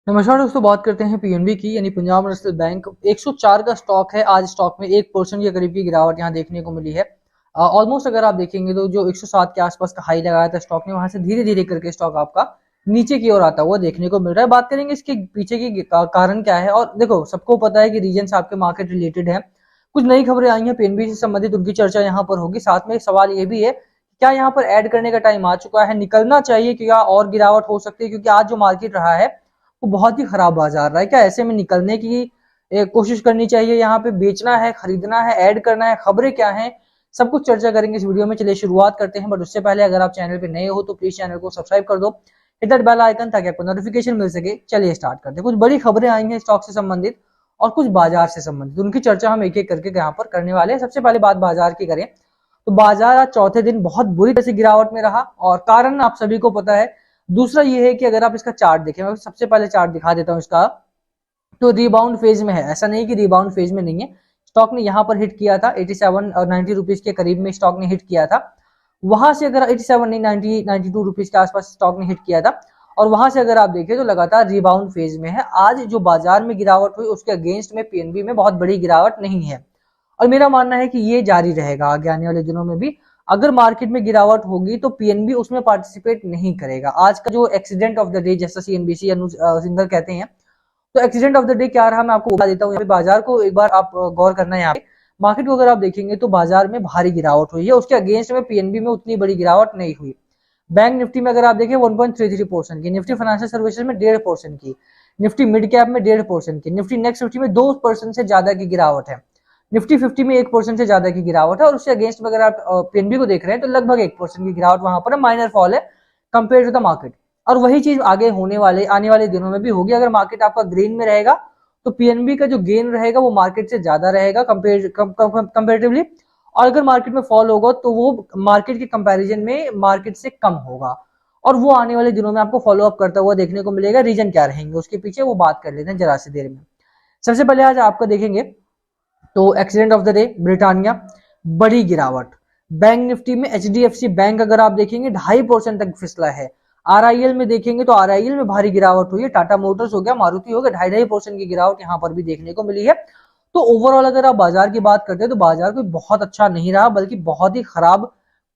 नमस्कार दोस्तों, बात करते हैं पीएनबी की यानी पंजाब नेशनल बैंक। 104 का स्टॉक है। आज स्टॉक में 1% के करीब की गिरावट यहाँ देखने को मिली है। ऑलमोस्ट अगर आप देखेंगे तो जो 107 के आसपास का हाई लगाया था स्टॉक ने, वहां से धीरे धीरे करके स्टॉक आपका नीचे की ओर आता हुआ देखने को मिल रहा है। बात करेंगे इसके पीछे की कारण क्या है। और देखो, सबको पता है कि रीजन आपके मार्केट रिलेटेड है। कुछ नई खबरें आई हैं पीएनबी से संबंधित, उनकी चर्चा यहाँ पर होगी। साथ में एक सवाल ये भी है, क्या यहाँ पर ऐड करने का टाइम आ चुका है, निकलना चाहिए, क्या और गिरावट हो सकती है, क्योंकि आज जो मार्केट रहा है वो बहुत ही खराब बाजार रहा है। क्या ऐसे में निकलने की कोशिश करनी चाहिए, यहाँ पे बेचना है, खरीदना है, ऐड करना है, खबरें क्या हैं, सब कुछ चर्चा करेंगे इस वीडियो में। चलिए शुरुआत करते हैं। बट उससे पहले अगर आप चैनल पे नए हो तो प्लीज चैनल को सब्सक्राइब कर दो, हिट दैट बेल आइकन ताकि आपको नोटिफिकेशन मिल सके। चलिए स्टार्ट करते हैं। कुछ बड़ी खबरें आई हैं स्टॉक से संबंधित और कुछ बाजार से संबंधित, उनकी चर्चा हम एक एक करके यहाँ पर करने वाले हैं। सबसे पहले बात बाजार की करें तो बाजार आज चौथे दिन बहुत बुरी तरह से गिरावट में रहा और कारण आप सभी को पता है। दूसरा ये है कि अगर आप इसका चार्ट देखें, मैं सबसे पहले चार्ट दिखा देता हूं इसका, तो रिबाउंड फेज में है। ऐसा नहीं कि रिबाउंड फेज में नहीं है। स्टॉक ने यहाँ पर हिट किया था 87 और 90 रुपीज के करीब में स्टॉक ने हिट किया था। वहां से अगर 87 नहीं 90 92 रुपीज के आसपास स्टॉक ने हिट किया था और वहां से अगर आप देखें तो लगातार रिबाउंड फेज में है। आज जो बाजार में गिरावट हुई उसके अगेंस्ट में पीएनबी में बहुत बड़ी गिरावट नहीं है और मेरा मानना है कि ये जारी रहेगा आगे आने वाले दिनों में भी। अगर मार्केट में गिरावट होगी तो पीएनबी उसमें पार्टिसिपेट नहीं करेगा। आज का जो एक्सीडेंट ऑफ द डे, जैसा सीएनबीसी सिंगर कहते हैं, तो एक्सीडेंट ऑफ द डे क्या रहा मैं आपको बता देता हूँ। बाजार को एक बार आप गौर करना है। यहाँ पे मार्केट को अगर आप देखेंगे तो बाजार में भारी गिरावट हुई है, उसके अगेंस्ट में पीएनबी में उतनी बड़ी गिरावट नहीं हुई। बैंक निफ्टी में अगर आप देखें 1.33% की, निफ्टी फाइनेंशियल सर्विसेज में 1.5% की, निफ्टी मिड कैप में 1.5% की, निफ्टी नेक्स्ट 50 में 2% से ज्यादा की गिरावट है, निफ्टी 50 में 1% से ज्यादा की गिरावट है। और उसके अगेंस्ट में अगर आप पीएनबी को देख रहे हैं तो लगभग 1% की गिरावट वहां पर माइनर फॉल है कंपेयर टू द मार्केट। और वही चीज आगे होने वाले आने वाले दिनों में भी होगी। अगर मार्केट आपका ग्रीन में रहेगा तो पीएनबी का जो गेन रहेगा वो मार्केट से ज्यादा रहेगा कंपेरेटिवली। और अगर मार्केट में फॉल होगा तो वो मार्केट के कंपैरिजन में मार्केट से कम होगा और वो आने वाले दिनों में आपको फॉलो अप करता हुआ देखने को मिलेगा। रीजन क्या रहेंगे उसके पीछे वो बात कर लेते हैं जरा सी देर में। सबसे पहले आज आपका देखेंगे तो accident of the day Britannia, बड़ी गिरावट। बैंक निफ्टी में एचडीएफसी बैंक अगर आप देखेंगे 2.5% तक फिसला है। आरआईएल में देखेंगे तो आरआईएल में भारी गिरावट हुई है। टाटा मोटर्स हो गया, मारुति हो गया, 2.5% की गिरावट यहाँ पर भी देखने को मिली है। तो ओवरऑल अगर आप बाजार की बात करते हैं तो बाजार कोई बहुत अच्छा नहीं रहा, बल्कि बहुत ही खराब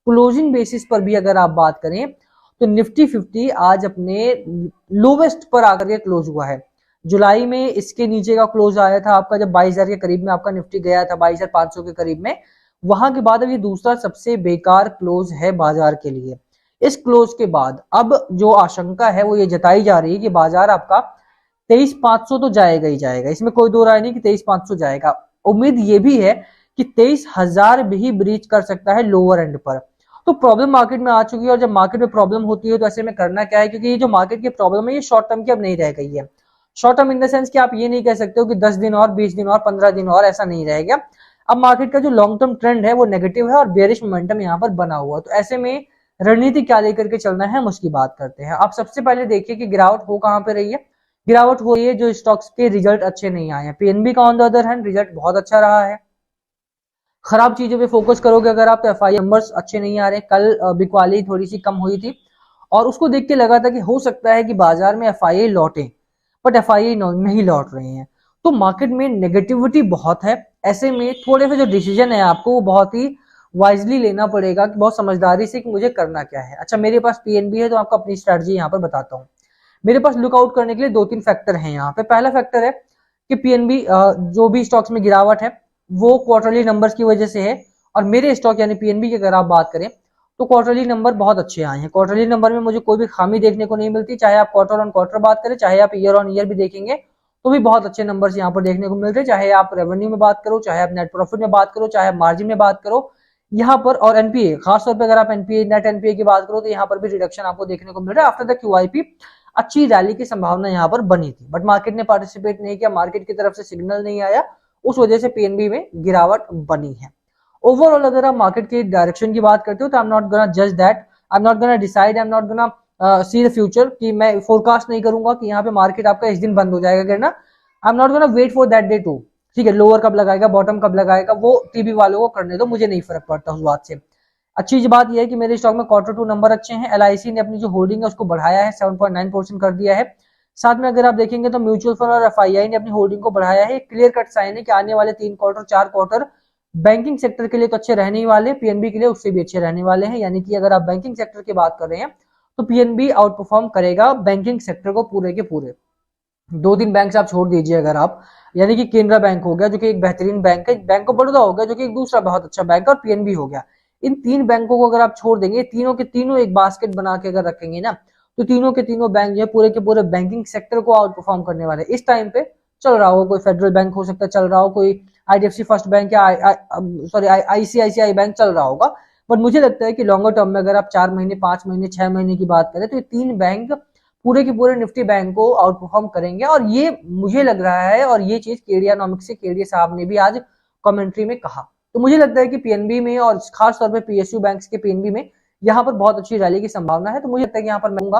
क्लोजिंग बेसिस पर भी अगर आप बात करें तो निफ्टी 50 आज अपने लोवेस्ट पर आकर के क्लोज हुआ है। जुलाई में इसके नीचे का क्लोज आया था आपका जब 22,000 के करीब में आपका निफ्टी गया था, 22,500 के करीब में। वहां के बाद अब ये दूसरा सबसे बेकार क्लोज है बाजार के लिए। इस क्लोज के बाद अब जो आशंका है वो ये जताई जा रही है कि बाजार आपका 23,500 तो जाएगा ही जाएगा, इसमें कोई दो राय नहीं कि 23,500 जाएगा। उम्मीद ये भी है कि 23,000 भी ब्रीच कर सकता है लोअर एंड पर। तो प्रॉब्लम मार्केट में आ चुकी है और जब मार्केट में प्रॉब्लम होती है तो ऐसे में करना क्या है, क्योंकि ये जो मार्केट की प्रॉब्लम है ये शॉर्ट टर्म की अब नहीं रह गई है। Short term in the sense कि आप ये नहीं कह सकते हो कि 10 दिन और 20 दिन और 15 दिन और, ऐसा नहीं रहेगा। अब मार्केट का जो लॉन्ग टर्म ट्रेंड है वो नेगेटिव है और बेयरिश मोमेंटम यहाँ पर बना हुआ। तो ऐसे में रणनीति क्या लेकर के चलना है हम उसकी बात करते हैं। आप सबसे पहले देखिए कि गिरावट हो कहां पे रही है। गिरावट हो रही है जो स्टॉक्स के रिजल्ट अच्छे नहीं आए हैं। पीएनबी का on the other hand result बहुत अच्छा रहा है। खराब चीजों पे फोकस करोगे अगर आप तो एफआई नंबर्स अच्छे नहीं आ रहे। कल बिकवाली थोड़ी सी कम हुई थी और उसको देख के लगा था कि हो सकता है कि बाजार में एफआईए लौटे, बट एफआईए नहीं लौट रहे हैं। तो मार्केट में नेगेटिविटी बहुत है। ऐसे में थोड़े से जो डिसीजन है आपको वो बहुत ही वाइजली लेना पड़ेगा, कि बहुत समझदारी से कि मुझे करना क्या है। अच्छा, मेरे पास पीएनबी है तो आपको अपनी स्ट्रेटजी यहाँ पर बताता हूँ। मेरे पास लुकआउट करने के लिए 2-3 फैक्टर हैं यहाँ पे। पहला फैक्टर है कि पीएनबी जो भी स्टॉक्स में गिरावट है वो क्वार्टरली नंबर्स की वजह से है। और मेरे स्टॉक यानी पीएनबी की अगर आप बात करें तो क्वार्टरली नंबर बहुत अच्छे आए हैं। क्वार्टरली नंबर में मुझे कोई भी खामी देखने को नहीं मिलती, चाहे आप क्वार्टर ऑन क्वार्टर बात करें, चाहे आप ईयर ऑन ईयर भी देखेंगे तो भी बहुत अच्छे नंबर्स यहाँ पर देखने को मिलते हैं। चाहे आप रेवेन्यू में बात करो, चाहे आप नेट प्रॉफिट में बात करो, चाहे आप मार्जिन में बात करो यहाँ पर, और एनपीए खासतौर पर अगर आप एनपीए नेट एनपीए की बात करो तो यहाँ पर भी रिडक्शन आपको देखने को मिल रहा है। आफ्टर द क्यूआईपी अच्छी रैली की संभावना यहाँ पर बनी थी, बट मार्केट ने पार्टिसिपेट नहीं किया, मार्केट की तरफ से सिग्नल नहीं आया, उस वजह से पीएनबी में गिरावट बनी है। ओवरऑल अगर आप मार्केट के डायरेक्शन की बात करते हो तो आई एम नॉट गोना जज that, I am not gonna decide, I am not gonna see the future, कि मैं फोरकास्ट नहीं करूंगा कि यहाँ पे मार्केट आपका इस दिन बंद हो जाएगा गिरना। I am not gonna wait for that day too. ठीक है, लोअर कब लगाएगा, बॉटम कब लगाएगा, वो टीबी वालों को करने दो, मुझे नहीं फर्क पड़ता उस बात से। अच्छी बात यह है कि मेरे स्टॉक में क्वार्टर 2 नंबर अच्छे हैं। एलआईसी ने अपनी जो होल्डिंग है उसको बढ़ाया है, 7.9% कर दिया है। साथ में अगर आप देखेंगे तो म्यूचुअल फंड और एफआईआई ने अपनी होल्डिंग को बढ़ाया है। क्लियर कट साइन है कि आने वाले 3 क्वार्टर 4 क्वार्टर बैंकिंग सेक्टर के लिए तो अच्छे रहने ही वाले, पीएनबी के लिए उससे भी अच्छे रहने वाले हैं। यानी कि अगर आप बैंकिंग सेक्टर की बात कर रहे हैं तो पीएनबी आउट परफॉर्म करेगा बैंकिंग सेक्टर को पूरे के पूरे। 2-3 बैंक आप छोड़ दीजिए अगर आप, यानी कि केनरा बैंक हो गया जो कि एक बेहतरीन बैंक है, बैंक ऑफ बड़ौदा हो गया जो कि एक दूसरा बहुत अच्छा बैंक है, और पीएनबी हो गया। इन 3 बैंकों को अगर आप छोड़ देंगे, तीनों के तीनों एक बास्केट बना के अगर रखेंगे ना, तो तीनों के तीनों बैंक जो है पूरे के पूरे बैंकिंग सेक्टर को आउट परफॉर्म करने वाले इस टाइम पे चल रहा हो। कोई फेडरल बैंक हो सकता है चल रहा हो, कोई आईडीएफसी फर्स्ट बैंक या सॉरी आईसीआईसीआई बैंक चल रहा होगा। बट मुझे लगता है कि लॉन्गर टर्म में अगर आप 4 महीने 5 महीने 6 महीने की बात करें तो ये 3 बैंक पूरे के पूरे निफ्टी बैंक को आउट परफॉर्म करेंगे। और ये मुझे लग रहा है, और ये चीज केडियानॉमिक्स से केडिया साहब ने भी आज कमेंट्री में कहा। तो मुझे लगता है कि पीएनबी में और खास तौर पे पीएसयू बैंक्स के पीएनबी में यहाँ पर बहुत अच्छी रैली की संभावना है। तो मुझे लगता है कि यहाँ पर मैं कहूंगा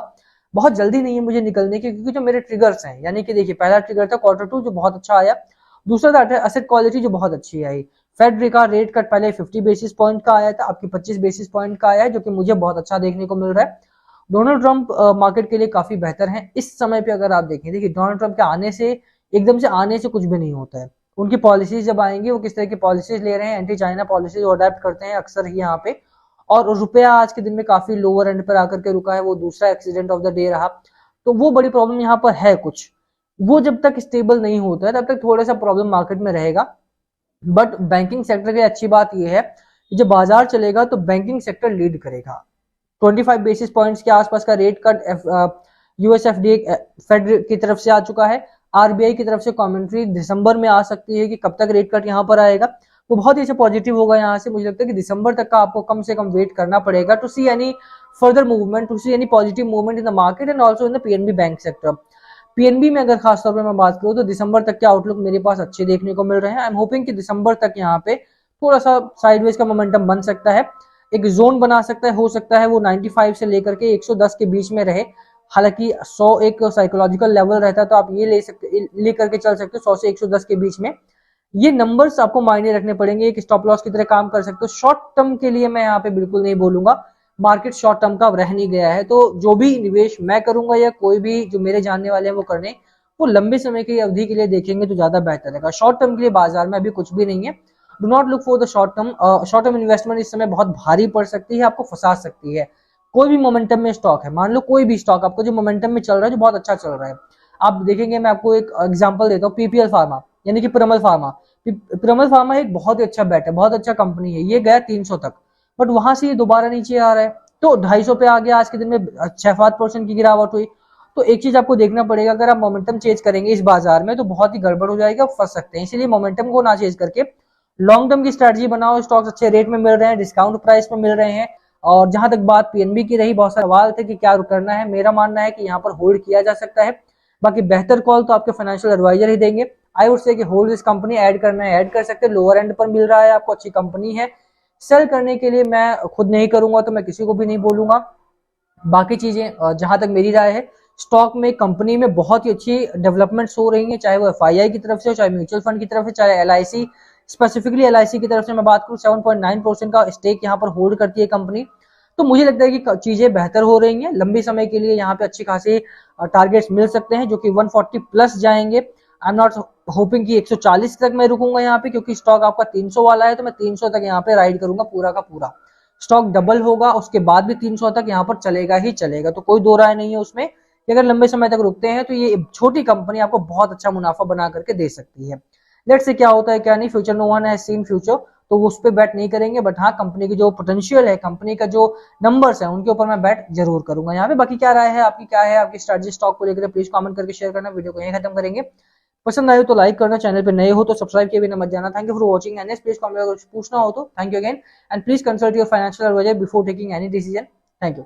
बहुत जल्दी नहीं है मुझे निकलने की, क्योंकि जो मेरे ट्रिगर्स हैं, यानी कि देखिए पहला ट्रिगर था क्वार्टर 2 जो बहुत अच्छा आया, दूसरा था एसेट क्वालिटी जो बहुत अच्छी आई। फेड का रेट कट पहले 50 बेसिस पॉइंट का आया था, आपकी 25 बेसिस पॉइंट का आया है, जो कि मुझे बहुत अच्छा देखने को मिल रहा है। डोनाल्ड ट्रंप मार्केट के लिए काफी बेहतर हैं इस समय पे। अगर आप देखें, देखिए डोनाल्ड ट्रंप के आने से एकदम से आने से कुछ भी नहीं होता है। उनकी पॉलिसीज जब आएंगी, वो किस तरह की पॉलिसीज ले रहे हैं, एंटी चाइना पॉलिसीज अडेप्ट करते हैं अक्सर ही यहाँ पे। और रुपया आज के दिन में काफी लोअर एंड पर आकर के रुका है, वो दूसरा एक्सीडेंट ऑफ द डे रहा। तो वो बड़ी प्रॉब्लम यहाँ पर है कुछ, वो जब तक स्टेबल नहीं होता है तब तक थोड़ा सा प्रॉब्लम मार्केट में रहेगा। बट बैंकिंग सेक्टर की अच्छी बात यह है कि जब बाजार चलेगा तो बैंकिंग सेक्टर लीड करेगा। 25 बेसिस पॉइंट्स के आसपास का रेट कट यूएसएफडी फेड की तरफ से आ चुका है। आरबीआई की तरफ से कमेंट्री दिसंबर में आ सकती है कि कब तक रेट कट यहाँ पर आएगा, वो बहुत ही अच्छा पॉजिटिव होगा यहाँ से। मुझे लगता है कि दिसंबर तक का आपको कम से कम वेट करना पड़ेगा to see any further movement, to see any positive movement in the market and also in the PNB bank sector. PNB में अगर खास तौर पर मैं बात करूँ तो दिसंबर तक के आउटलुक मेरे पास अच्छे देखने को मिल रहे हैं। आई एम होपिंग कि दिसंबर तक यहाँ पे थोड़ा सा साइडवेज का मोमेंटम बन सकता है, एक जोन बना सकता है, हो सकता है वो 95 से लेकर के 110 के बीच में रहे। हालांकि 100 एक साइकोलॉजिकल लेवल रहता है, तो आप ये ले करके चल सकते हो 100 से 110 के बीच में। ये नंबर्स आपको मायने रखने पड़ेंगे, एक स्टॉप लॉस की तरह काम कर सकते हो। शॉर्ट टर्म के लिए मैं यहाँ पे बिल्कुल नहीं बोलूंगा, मार्केट शॉर्ट टर्म का रह नहीं गया है। तो जो भी निवेश मैं करूंगा या कोई भी जो मेरे जानने वाले हैं वो करने, वो लंबे समय की अवधि के लिए देखेंगे तो ज्यादा बेहतर रहेगा। शॉर्ट टर्म के लिए बाजार में अभी कुछ भी नहीं है। Do not look for the short term. Short term investment इस समय बहुत भारी पड़ सकती है, आपको फंसा सकती है। कोई भी मोमेंटम में स्टॉक है, मान लो कोई भी स्टॉक आपको जो मोमेंटम में चल रहा है, जो बहुत अच्छा चल रहा है, आप देखेंगे, मैं आपको एक एग्जांपल देता हूँ, पीपीएल फार्मा यानी कि पिरामल फार्मा। पिरामल फार्मा एक बहुत ही अच्छा बेट है, बहुत अच्छा कंपनी है। ये गया 300 तक, बट वहां से ये दोबारा नीचे आ रहा है, तो 250 पे आ गया। आज के दिन में 6-7% की गिरावट हुई। तो एक चीज आपको देखना पड़ेगा, अगर आप मोमेंटम चेंज करेंगे इस बाजार में तो बहुत ही गड़बड़ हो जाएगा, फंस सकते हैं। इसीलिए मोमेंटम को ना चेंज करके लॉन्ग टर्म की स्ट्रेटजी बनाओ। स्टॉक्स अच्छे रेट में मिल रहे हैं, डिस्काउंट प्राइस में मिल रहे हैं। और जहां तक बात पीएनबी की रही, बहुत सारे सवाल थे कि क्या करना है, मेरा मानना है कि यहाँ पर होल्ड किया जा सकता है। बाकी बेहतर कॉल तो आपके फाइनेंशियल एडवाइजर ही देंगे। आई वुड से कि होल्ड दिस कंपनी, ऐड करना है ऐड कर सकते हैं, लोअर एंड पर मिल रहा है आपको, अच्छी कंपनी है। सेल करने के लिए मैं खुद नहीं करूंगा तो मैं किसी को भी नहीं बोलूंगा। बाकी चीजें जहां तक मेरी राय है, स्टॉक में कंपनी में बहुत ही अच्छी डेवलपमेंट्स हो रही है, चाहे वो एफआईआई की तरफ से हो, चाहे म्यूचुअल फंड की तरफ से, चाहे एलआईसी, स्पेसिफिकली एलआईसी की तरफ से मैं बात करूं, 7.9% का स्टेक यहाँ पर होल्ड करती है कंपनी। तो मुझे लगता है कि चीजें बेहतर हो रही हैं। लंबी समय के लिए यहाँ पे अच्छी खासी टारगेट्स मिल सकते हैं, जो कि 140 प्लस जाएंगे। आई एम नॉट होपिंग कि 140 तक मैं रुकूंगा यहाँ पे, क्योंकि स्टॉक आपका 300 वाला है, तो मैं 300 तक यहाँ पे राइड करूंगा पूरा का पूरा। स्टॉक डबल होगा, उसके बाद भी 300 तक यहाँ पर चलेगा ही चलेगा, तो कोई दो राय नहीं है उसमें कि अगर लंबे समय तक रुकते हैं तो ये छोटी कंपनी आपको बहुत अच्छा मुनाफा बना करके दे सकती है। लेट्स से क्या होता है क्या नहीं, future no one has seen future, तो उस पर बैट नहीं करेंगे। बट हाँ, कंपनी की जो पोटेंशियल है, कंपनी का जो नंबर्स है, उनके ऊपर मैं बैट जरूर करूंगा यहाँ पे। बाकी क्या राय है आपकी, क्या है आपकी स्ट्रेटजी स्टॉक को लेकर, प्लीज कमेंट करके शेयर करना। वीडियो को यहीं खत्म करेंगे। पसंद आए तो लाइक करना, चैनल पे नए हो तो सब्सक्राइब किए बिना मत जाना। Thank you for watching and please comment, अगर कुछ पूछना हो तो। Thank you again and please consult your financial advisor before taking any decision. Thank you.